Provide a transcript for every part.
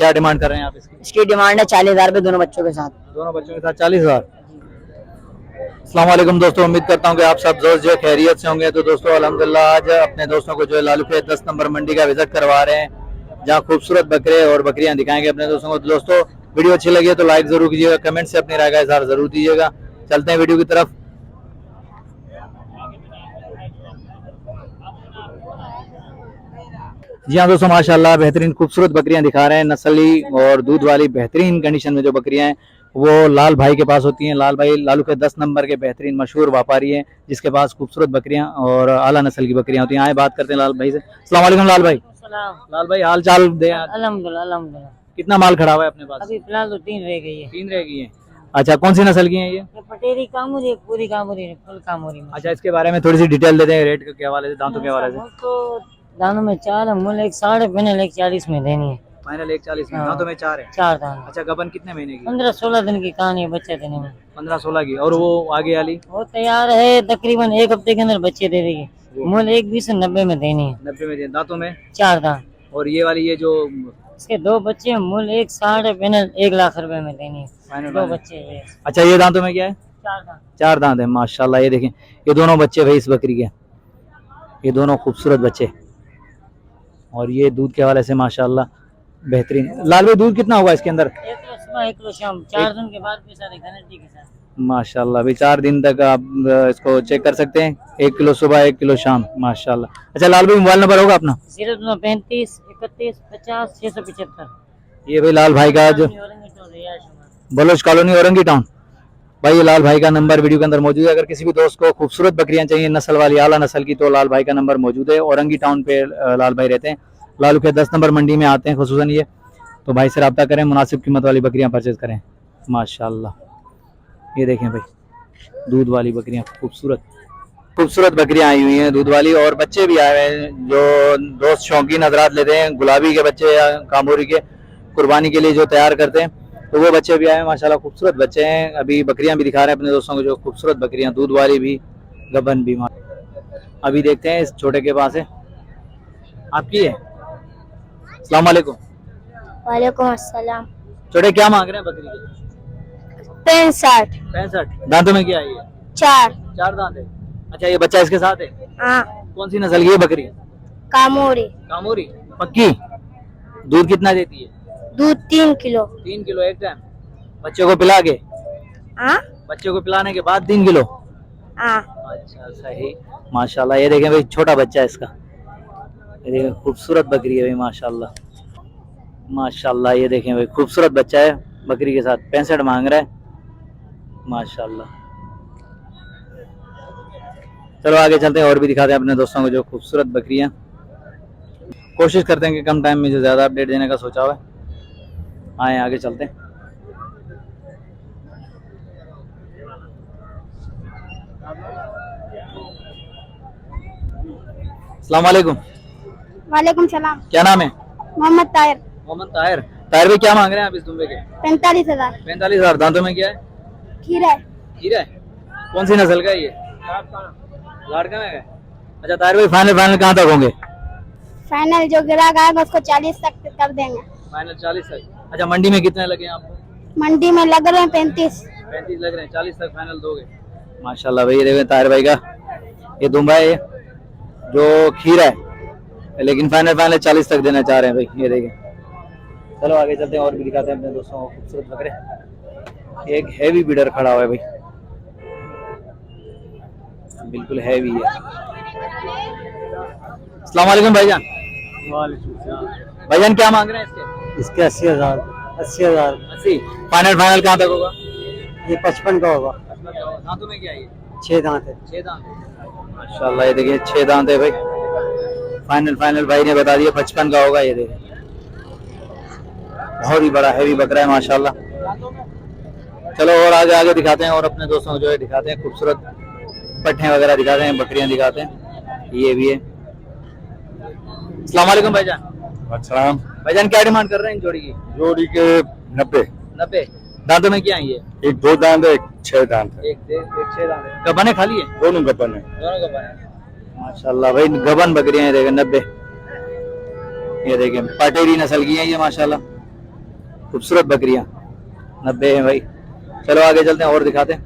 क्या डिमांड कर रहे हैं आप इसकी? इसकी डिमांड है 40,000 रुपये दोनों बच्चों के साथ। दोनों बच्चों के साथ 40,000। अस्सलाम वालेकुम दोस्तों, उम्मीद करता हूँ कि आप सब जो खैरियत से होंगे। तो दोस्तों अल्हम्दुलिल्लाह आज अपने दोस्तों को जो है लालू के 10 नंबर मंडी का विजिट करवा रहे हैं, जहाँ खूबसूरत बकरे और बकरियां दिखाएंगे अपने दोस्तों को। दोस्तों वीडियो अच्छी लगी है तो लाइक जरूर कीजिएगा, कमेंट से अपनी राय का इजहार जरूर दीजिएगा। चलते हैं वीडियो की तरफ। जी हाँ दोस्तों, माशाल्लाह बेहतरीन खूबसूरत बकरियां दिखा रहे हैं, नस्ली और दूध वाली बेहतरीन कंडीशन में जो बकरियां हैं वो लाल भाई के पास होती हैं। लाल भाई लालू के 10 नंबर के बेहतरीन मशहूर व्यापारी हैं, जिसके पास खूबसूरत बकरियां और आला नस्ल की बकरियां होती हैं। आए बात करते हैं लाल भाई से। अस्सलाम वालेकुम लाल भाई। लाल भाई हाल चाल दे। अल्हम्दुलिल्लाह अल्हम्दुलिल्लाह। कितना माल खड़ा हुआ है अपने पास? अभी फिलहाल तो 3 रह गई है। 3 रह गई है। अच्छा, कौन सी नस्ल की है ये? पटेरी कामूरी, पूरी कामूरी, फुल कामूरी। अच्छा, इसके बारे में थोड़ी सी डिटेल दे दें, रेट के हवाले से, दांतों के हवाले से। तो दानों में 4 है, मूल 1.60 फाइनल 1.40 में देनी है। फाइनल 1.40 में, दांतों में 4 है। 4 दान। अच्छा, गबन कितने महीने की? 15-16 दिन की कहानी है बच्चे देने में। 15-16 की। और वो आगे वाली? वो तैयार है, तकरीबन 1 हफ्ते के अंदर बच्चे दे देगी। मूल 1.20-90 में देनी है। 90 में दें। दांतों में 4 दान। और ये वाली ये जो इसके 2 बच्चे, मूल 1.60 फाइनल 1 लाख रुपए में देनी है। 2 बच्चे है। अच्छा, ये दांतों में क्या है? 4 दान। 4 दांत है माशाल्लाह। ये देखें, ये दोनों बच्चे भाई इस बकरी के, ये दोनों खूबसूरत बच्चे। और ये दूध के हवाले से माशाल्लाह बेहतरीन। लाल भाई दूध कितना होगा इसके अंदर? 1 किलो सुबह 1 किलो शाम, 4 दिन के बाद भी सारे गारंटी के साथ माशाल्लाह। अभी 4 दिन तक आप इसको चेक कर सकते हैं। 1 किलो सुबह 1 किलो शाम माशाल्लाह। अच्छा लाल भाई, मोबाइल नंबर होगा अपना? 035 31 50 675। ये भाई लाल भाई का जो बलोच कॉलोनी औरंगी टाउन, भाई ये लाल भाई का नंबर वीडियो के अंदर मौजूद है। अगर किसी भी दोस्त को खूबसूरत बकरियां चाहिए नस्ल वाली, आला नस्ल की, तो लाल भाई का नंबर मौजूद है। औरंगी टाउन पे लाल भाई रहते हैं। लालू के 10 नंबर मंडी में आते हैं खुसूसन ये, तो भाई से रब्ता करें, मुनासिब कीमत वाली बकरियां परचेज करें माशाल्लाह। ये देखें भाई, दूध वाली बकरियां, खूबसूरत खूबसूरत बकरियां आई हुई हैं दूध वाली। और बच्चे भी आए हुए हैं, जो दोस्त शौकीन हजरात लेते हैं गुलाबी के बच्चे या कामोरी के, कुर्बानी के लिए जो तैयार करते हैं, तो वो बच्चे भी आए हैं माशाल्लाह। खूबसूरत बच्चे हैं। अभी बकरियां भी दिखा रहे हैं अपने दोस्तों को, जो खूबसूरत बकरियां, दूध वाली भी, गबन भी। अभी देखते हैं इस छोटे के पास है, आपकी है। अस्सलाम वालेकुम। वालेकुम अस्सलाम। छोटे क्या मांग रहे हैं बकरी के? 65। 65। दांतों में क्या है ये? 4। 4 दांत है। अच्छा, ये बच्चा इसके साथ है? हाँ। कौन सी नस्ल की है बकरी? कामोरी। कामोरी। पक्की? दूध कितना देती है? दूध 3 किलो। 3 किलो एक टाइम? बच्चे को पिला के? हाँ। बच्चे को पिलाने के बाद 3 किलो? हाँ। अच्छा सही माशाल्लाह। ये देखें भाई, छोटा बच्चा है इसका। ये देखें, खूबसूरत बकरी है भाई माशाल्लाह माशाल्लाह। ये देखें भाई, खूबसूरत बच्चा है बकरी के साथ। 65 मांग रहा है माशाल्लाह। चलो आगे चलते हैं, और भी दिखाते हैं अपने दोस्तों को जो खूबसूरत बकरियां। कोशिश करते हैं कि कम टाइम में जो ज्यादा अपडेट देने का सोचा हुआ है। आए आगे चलते हैं। अस्सलाम वालेकुम। वालेकुम सलाम। क्या नाम है? मोहम्मद ताहिर। मोहम्मद ताहिर। ताहिर भाई क्या मांग रहे हैं आप इस दुम्बे के? 45,000। 45,000। दांतों में क्या है? खीरा है। हीरा है। कौन सी नस्ल का है ये? लाड़का में है। अच्छा ताहिर भाई, फाइनल कहाँ तक होंगे? फाइनल जो ग्राहक आएगा उसको 40 तक कर देंगे। फाइनल 40 तक। अच्छा, मंडी में कितने लगे आपको? मंडी में लग रहे हैं 35। 35 लग रहे हैं, 40 तक फाइनल दोगे माशाल्लाह। भाई ये देखें ताहिर भाई का ये दुम्बा है जो खीरा है, लेकिन फाइनल 40 तक देना चाह रहे हैं भाई। ये देखें। चलो आगे चलते हैं, और भी दिखाते हैं अपने दोस्तों को खूबसूरत बकरे। एक हैवी बीडर खड़ा हुआ है भाई, बिल्कुल हैवी है। अस्सलाम वालेकुम भाईजान। भाईजान क्या मांग रहे हैं इसके? इसके 80,000। 80,000। 80। फाइनल कहाँ तक होगा? ये 55 का होगा। दांतों में क्या है ये? 6 दांत है। 6 दांत माशाल्लाह। ये देखिए 6 दांत है भाई। फाइनल भाई ने बता दिया 55 का होगा। ये देखिए बहुत ही बड़ा हैवी बकरा है माशाल्लाह। चलो और आगे दिखाते हैं, और अपने दोस्तों को जो है दिखाते हैं, खूबसूरत पट्टे वगैरह दिखाते हैं, बकरियां दिखाते हैं। ये भी है। अस्सलाम वालेकुम भाईजान। अच्छा भाईजान क्या डिमांड कर रहे हैं इन जोड़ी की? जोड़ी के 90। 90। दांतों में क्या है ये? एक 2 दांत है, एक 6 दांत है। एक 6 दांत है। गबन है खाली है? दोनों गबन है। दोनों गबन है माशाल्लाह भाई। गबन बकरियां हैं, देखें 90। ये देखें पटेरी नस्ल की है ये माशाल्लाह। खूबसूरत बकरियां 90 है भाई। चलो आगे चलते हैं और दिखाते हैं।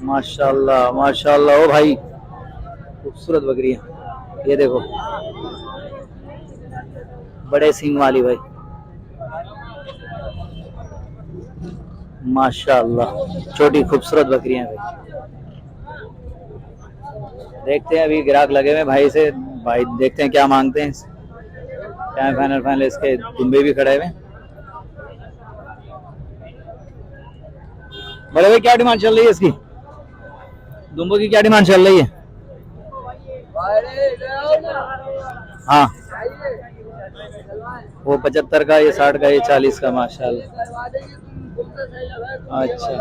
माशाल्लाह माशाल्लाह, ओ भाई खूबसूरत बकरियां, ये देखो बड़े सींग वाली भाई, माशाल्लाह छोटी खूबसूरत बकरियां भाई। देखते हैं, अभी ग्राहक लगे हुए भाई से, भाई देखते हैं क्या मांगते हैं। क्या फाइनल फाइनल इसके दुम्बे भी खड़े हुए। बड़े भाई क्या डिमांड चल रही है इसकी? दुम्बों की क्या डिमांड चल रही है? हाँ, वो 75 का, ये 60 का, ये 40 का। माशाल्लाह, अच्छा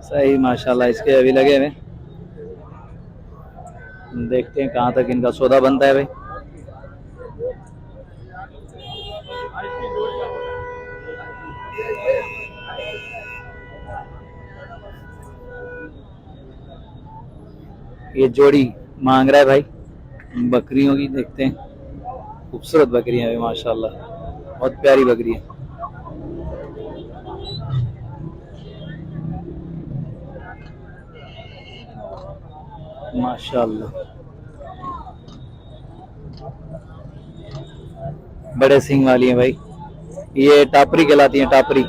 सही, माशाल्लाह इसके अभी लगे हुए। देखते हैं कहाँ तक इनका सौदा बनता है भाई। ये जोड़ी मांग रहा है भाई बकरियों की। देखते हैं, खूबसूरत बकरियां हैं माशाल्लाह, बहुत प्यारी बकरी है। माशाल्लाह बड़े सींग वाली हैं भाई। ये टापरी कहलाती हैं, टापरी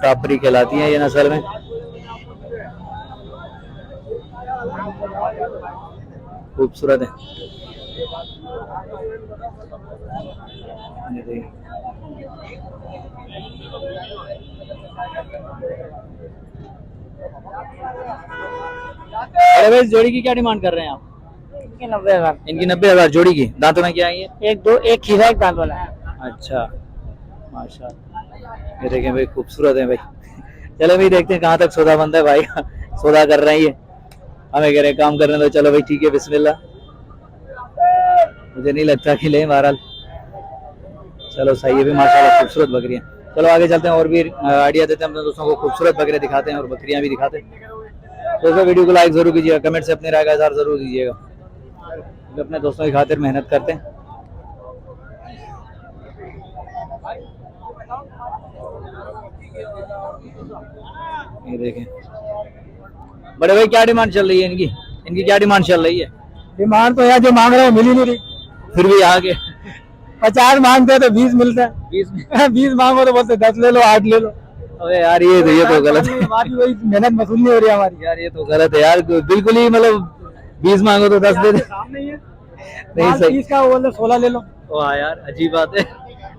टापरी कहलाती हैं ये नस्ल में। खूबसूरत है। ये देखिए, अरे भाई जोड़ी की क्या डिमांड कर रहे हैं आप? इनके 90,000। इनकी 90,000 जोड़ी की। दांतों में क्या आई है? एक दो, एक खीरा, एक दांत वाला है। अच्छा माशाल्लाह, ये देखें भाई खूबसूरत है भाई। चलो भाई देखते हैं कहाँ तक सौदा बनता है भाई। सौदा कर रहे हैं ये, हमें कह रहे काम करने दो। चलो भाई ठीक है, बिस्मिल्लाह। मुझे नहीं लगता कि ले बहरहाल। चलो सही है भी, माशाल्लाह खूबसूरत बकरियां। चलो आगे चलते हैं और भी आइडिया देते हैं अपने दोस्तों को, खूबसूरत बकरियां दिखाते हैं और बकरियां भी दिखाते हैं। दोस्तों वीडियो को लाइक जरूर कीजिएगा, कमेंट से अपनी राय का इज़हार जरूर दीजिएगा। अपने दोस्तों की खातिर मेहनत करते हैं। ये देखें बड़े भाई क्या डिमांड चल रही है इनकी? इनकी क्या डिमांड चल रही है? डिमांड तो यार जो मांग रहे हैं मिल ही नहीं रही। फिर भी आगे 50 मांगते हैं तो 20 मिलता है। 20 मांगो तो बोलते 10 ले लो, 8 ले लो। अबे यार ये तो गलत है हमारी वही मेहनत वसूल नहीं हो रही हमारी। यार, ये तो गलत है यार, बिल्कुल ही मतलब 20 मांगो तो 10 दे दे। नहीं सही। 30 का बोल 16 ले लो। वाह यार अजीब बात है।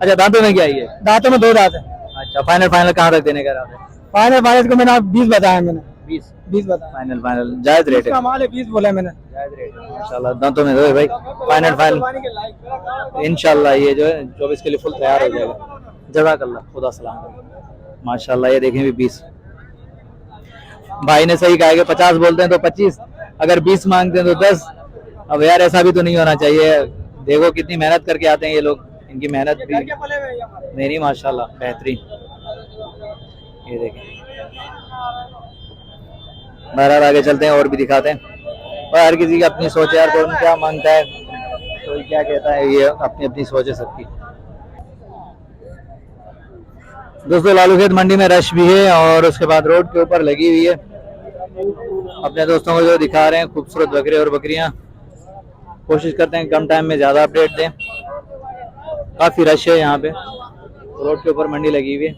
अच्छा दांतों में क्या आई है? दांतों में 2 दांत है। अच्छा फाइनल फाइनल कहाँ तक देने का इरादा है? फाइनल को मैंने 20 बताया, मैंने 20 बताया। फाइनल फाइनल जायज रेट है। कमाल है, 20 बोला है मैंने। जायज रेट है माशाल्लाह। दांतों में दो है भाई। फाइनल फाइनल इंशाल्लाह ये जो है 24 के लिए फुल तैयार हो जाएगा। जज़ाकल्लाह, खुदा सलाम। माशाल्लाह ये देखें भी 20 भाई ने सही कहा कि 50 बोलते हैं तो 25, अगर 20 मांगते हैं तो 10। अब यार ऐसा भी तो नहीं होना चाहिए। देखो कितनी मेहनत करके आते हैं ये लोग, इनकी मेहनत भी नहीं माशाल्लाह बेहतरीन। ये देखें, बहरहाल आगे चलते हैं और भी दिखाते हैं। और हर किसी की अपनी सोच है यार, कौन क्या मांगता है, कोई क्या कहता है, ये अपनी अपनी सोच है सबकी। दोस्तों लालू खेत मंडी में रश भी है और उसके बाद रोड के ऊपर लगी हुई है। अपने दोस्तों को जो दिखा रहे हैं खूबसूरत बकरे और बकरियां, कोशिश करते हैं कम टाइम में ज़्यादा अपडेट दें। काफ़ी रश है यहाँ पे, रोड के ऊपर मंडी लगी हुई है।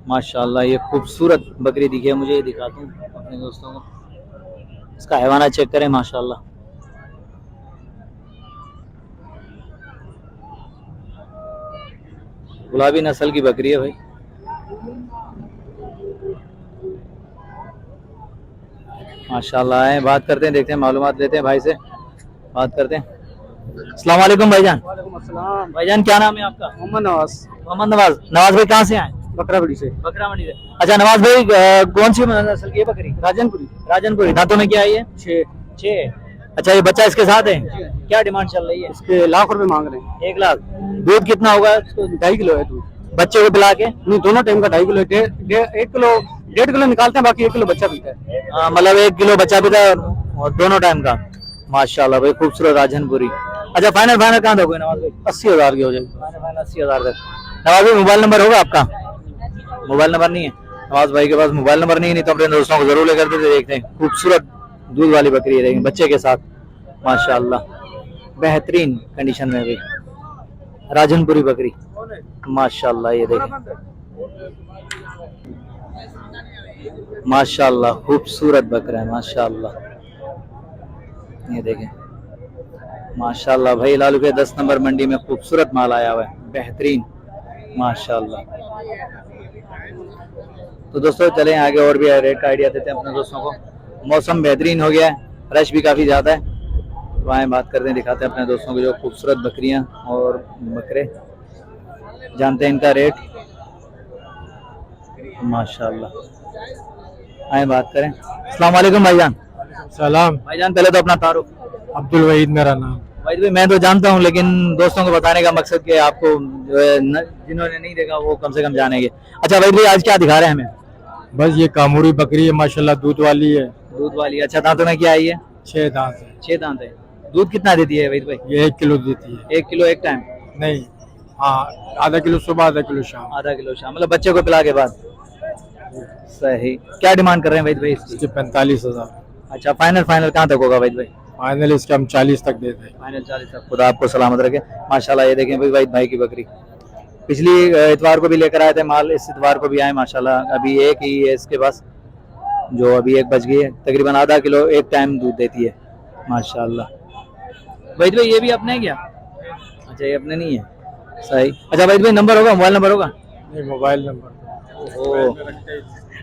माशाल्लाह ये खूबसूरत बकरी दिखी है मुझे, ये दिखाता हूँ अपने दोस्तों को। इसका हैवाना चेक करें माशाल्लाह। गुलाबी नस्ल की बकरी है भाई। माशाल्लाह है। बात करते हैं, देखते हैं, मालूमात लेते हैं भाई से, बात करते हैं। अस्सलाम वालेकुम भाईजान। भाईजान क्या नाम है आपका? मोहम्मद नवाज। मोहम्मद नवाज। नवाज भाई कहाँ से आए? बकराबड़ी से। बकरा मंडी से। अच्छा नवाज भाई कौन सी नस्ल की है बकरी? राजनपुरी। राजनपुरी। दांतों में क्या आई है? 6। अच्छा ये बच्चा इसके साथ है? क्या डिमांड चल रही है? इसके लाख रुपए मांग रहे हैं। 1 लाख। दूध कितना होगा? 2.5 किलो है दूध। बच्चे को पिला के? नहीं, दोनों टाइम का 2.5 किलो। 1 किलो निकालते हैं, बाकी 1 किलो बच्चा पीता है। मतलब 1 किलो बच्चा पीता है और दोनों टाइम का। माशाल्लाह भाई खूबसूरत राजनपुरी। अच्छा फाइनल फाइनल कहाँ तक हुए नवाज भाई? 80,000 की हो जाएगी। फाइनल 80,000 तक। नवाज भाई मोबाइल नंबर होगा आपका? मोबाइल नंबर नहीं है नवाज भाई के पास, मोबाइल नंबर नहीं है, नहीं तो अपने दोस्तों को जरूर लेकर देते। देखते हैं खूबसूरत दूध वाली बकरी है, देखें बच्चे के साथ माशाल्लाह, बेहतरीन कंडीशन में भी राजनपुरी बकरी माशाल्लाह। ये देखें माशाल्लाह खूबसूरत बकरा है माशाल्लाह। ये देखें माशाल्लाह भाई, लालू के 10 नंबर मंडी में खूबसूरत माल आया हुआ है, बेहतरीन माशाल्लाह। तो दोस्तों चलें आगे और भी रेट का आइडिया देते हैं अपने दोस्तों को। मौसम बेहतरीन हो गया है, रश भी काफ़ी ज़्यादा है, तो आए बात करते हैं, दिखाते हैं अपने दोस्तों को जो खूबसूरत बकरियां और बकरे, जानते हैं इनका रेट माशाल्लाह। आए बात करें। अस्सलाम वालेकुम भाईजान। सलाम। भाईजान पहले तो अपना तारुफ। अब्दुल वहीद मेरा नाम। भाई मैं तो जानता हूँ, लेकिन दोस्तों को बताने का मकसद कि आपको जो है जिन्होंने नहीं देखा वो कम से कम जानेंगे। अच्छा भाई आज क्या दिखा रहे हैं हमें? बस ये कामूरी बकरी है माशाल्लाह, दूध वाली है। दूध वाली, अच्छा दांतों में क्या आई है? 6 दांत है। 6 दांत है। दूध कितना देती है वहीद भाई? ये 1 किलो देती है। 1 किलो एक टाइम? नहीं, हाँ, आधा किलो सुबह, आधा किलो शाम। आधा किलो शाम, मतलब बच्चे को पिला के बाद। सही। क्या डिमांड कर रहे हैं वहीद भाई इसकी? इसके 45,000। अच्छा फाइनल फाइनल कहाँ तक होगा वहीद भाई? फाइनल इसके हम 40 तक देते हैं। फाइनल 40 तक। खुदा आपको सलामत रखे माशाल्लाह। ये देखें भाई वहीद भाई की बकरी, पिछली इतवार को भी लेकर आए थे माल, इस इतवार को भी आए माशाल्लाह। अभी एक ही है इसके पास, जो अभी 1 बज गई है, तकरीबन आधा किलो एक टाइम दूध देती है माशाल्लाह। वहीद भाई ये भी अपने हैं क्या? अच्छा ये अपने नहीं है, सही। अच्छा वहीद भाई नंबर होगा, मोबाइल नंबर होगा? नहीं, मोबाइल नंबर।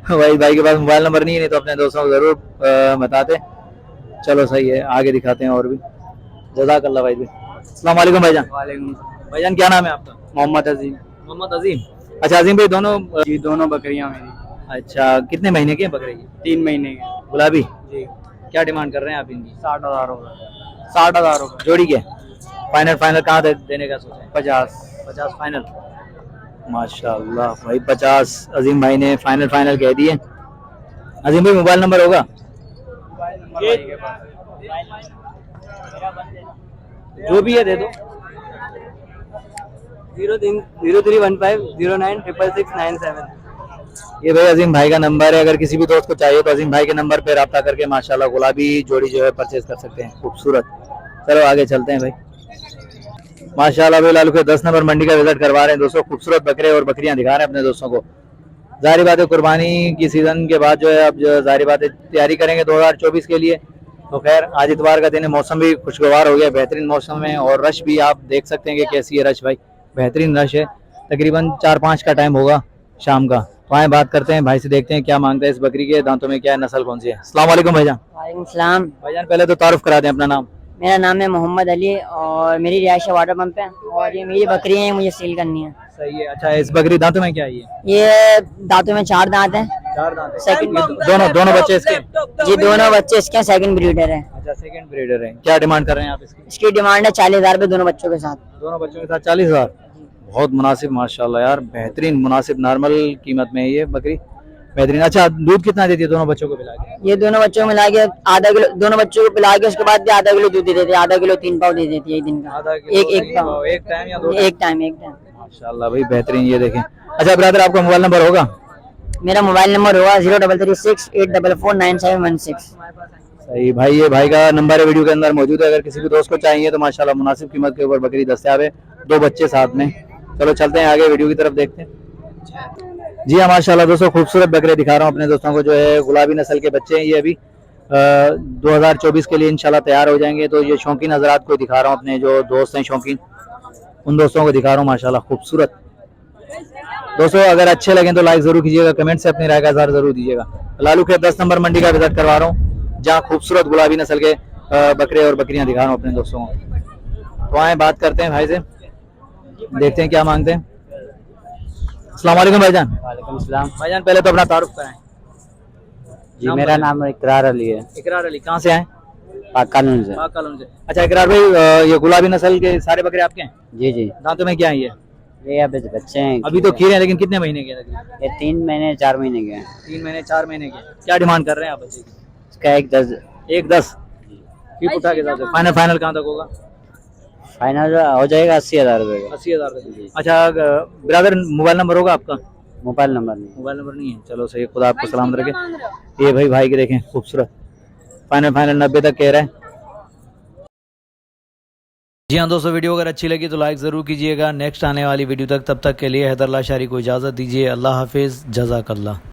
वहीद भाई के पास मोबाइल नंबर नहीं है, नहीं तो अपने दोस्तों को जरूर बताते। चलो सही है, आगे दिखाते हैं और भी। जज़ाकल्लाह भाई। अस्सलाम वालेकुम भाईजान। वालेकुम। भाईजान क्या नाम है आपका? मोहम्मद अजीम। मोहम्मद अजीम। अच्छा अजीम भाई दोनों जी दोनों बकरियां मेरी। अच्छा कितने महीने की है बकरी? 3 महीने के। गुलाबी। जी। क्या डिमांड कर रहे हैं आप इनकी? 60,000 होगा। 60,000 होगा जोड़ी के? फाइनल फाइनल कहाँ देने का सोचा है? 50 फाइनल माशाल्लाह भाई 50 अजीम भाई ने फाइनल फाइनल कह दिए। अजीम भाई मोबाइल नंबर होगा? जो भी है दे दो। 0315096667। ये भाई अजीम भाई का नंबर है, अगर किसी भी दोस्त को चाहिए तो अजीम भाई के नंबर पे रब्ता करके माशाल्लाह गुलाबी जोड़ी जो है परचेज कर सकते हैं, खूबसूरत। चलो आगे चलते हैं भाई। माशाल्लाह भाई लालू के 10 नंबर मंडी का विजिट करवा रहे हैं दोस्तों, खूबसूरत बकरे और बकरियां दिखा रहे हैं अपने दोस्तों को। जाहिर बात है कुर्बानी की सीजन के बाद जो है अब जो जाहिर बात है तैयारी करेंगे 2024 के लिए। तो खैर आज इतवार का दिन है, मौसम भी खुशगवार हो गया, बेहतरीन मौसम है, और रश भी आप देख सकते हैं कि कैसी है रश भाई, बेहतरीन रश है। तकरीबन 4-5 का टाइम होगा शाम का। तो आए बात करते हैं भाई से, देखते हैं क्या मांगता है इस बकरी के, दांतों में क्या है, नस्ल कौन सी है। अस्सलाम वालेकुम भाईजान। वालेकुम सलाम। भाईजान पहले तो तारुफ करा दें अपना नाम। मेरा नाम है मोहम्मद अली और मेरी रिहाइश वाटर पंप पे, और ये मेरी बकरियां हैं, मुझे सील करनी है। सही है। अच्छा इस बकरी दांतों में क्या है? ये दांतों में 4 दांत हैं। 4 दांत है। सेकंड दोनों बच्चे इसके? जी दोनों बच्चे इसके सेकंड ब्रीडर है। अच्छा सेकंड ब्रीडर है। क्या डिमांड कर रहे हैं आप इसकी? इसकी डिमांड है 40,000 रुपए दोनों बच्चों के साथ। दोनों बच्चों के साथ 40,000, बहुत मुनासिब माशाल्लाह यार, बेहतरीन मुनासिब नॉर्मल कीमत में है ये बकरी, बेहतरीन। अच्छा दूध कितना देती है दोनों बच्चों को पिला के? ये दोनों बच्चों को मिला के आधा किलो, दोनों बच्चों को पिला के उसके बाद भी आधा किलो दूध दे देती है। आधा किलो 3 पाव दे देती है एक दिन का। आधा किलो एक पाव एक टाइम या 2 एक टाइम माशाल्लाह भाई बेहतरीन। ये देखें। अच्छा ब्रदर आपका मोबाइल नंबर होगा? मेरा मोबाइल नंबर होगा 0336844716। सही भाई, ये भाई का नंबर है वीडियो के अंदर मौजूद है, अगर किसी भी दोस्त को चाहिए तो माशाल्लाह मुनासिब कीमत के ऊपर बकरी दस्तयाब है, 2 बच्चे साथ में। चलो चलते हैं आगे वीडियो की तरफ, देखते हैं। जी हाँ माशाल्लाह दोस्तों खूबसूरत बकरे दिखा रहा हूँ अपने दोस्तों को, जो है गुलाबी नस्ल के बच्चे हैं। ये अभी 2024 के लिए इंशाल्लाह तैयार हो जाएंगे। तो ये शौकीन हजरात को दिखा रहा हूँ, अपने जो दोस्त हैं शौकीन, उन दोस्तों को दिखा रहा हूँ माशाल्लाह खूबसूरत। दोस्तों अगर अच्छे लगे तो लाइक जरूर कीजिएगा, कमेंट से अपनी राय का इज़हार जरूर दीजिएगा। लालू के 10 नंबर मंडी का विजिट करवा रहा हूँ, जहाँ खूबसूरत गुलाबी नस्ल के बकरे और बकरियां दिखा रहा हूँ अपने दोस्तों को। तो आए बात करते हैं भाई से, देखते हैं क्या मांगते हैं। अस्सलाम वालेकुम भाईजान। वालेकुम सलाम। भाईजान पहले तो अपना तारुफ कराएं। जी मेरा नाम इकरार अली है। इकरार अली, कहाँ से आए? पाक कानून से। पाक कानून से। अच्छा इकरार भाई ये गुलाबी नस्ल के सारे बकरे आपके हैं? जी जी। दांतों में क्या है ये? ये अभी बच्चे हैं। अभी तो खीरे हैं, लेकिन कितने महीने के हैं? ये 3 महीने 4 महीने के हैं। 3 महीने 4 महीने के। क्या डिमांड कर रहे हैं आप बच्चे की? इसका 1 10। 1 10 ठीक उठा के साथ। फाइनल फाइनल कहाँ तक होगा? फाइनल हो जाएगा 80,000 रुपए का। 80,000। अच्छा ब्रदर, मोबाइल नंबर होगा आपका? मोबाइल नंबर नहीं। मोबाइल नंबर नहीं है, चलो सही है, खुदा आपको सलामत रखे। ये भाई के देखें खूबसूरत, फाइनल 90 तक कह रहा है। जी हाँ दोस्तों, वीडियो अगर अच्छी लगी तो लाइक ज़रूर कीजिएगा। नेक्स्ट आने वाली वीडियो तक, तब तक के लिए हैदर लाशारी को इजाज़त दीजिए। अल्लाह हाफिज़, जज़ाकल्लाह।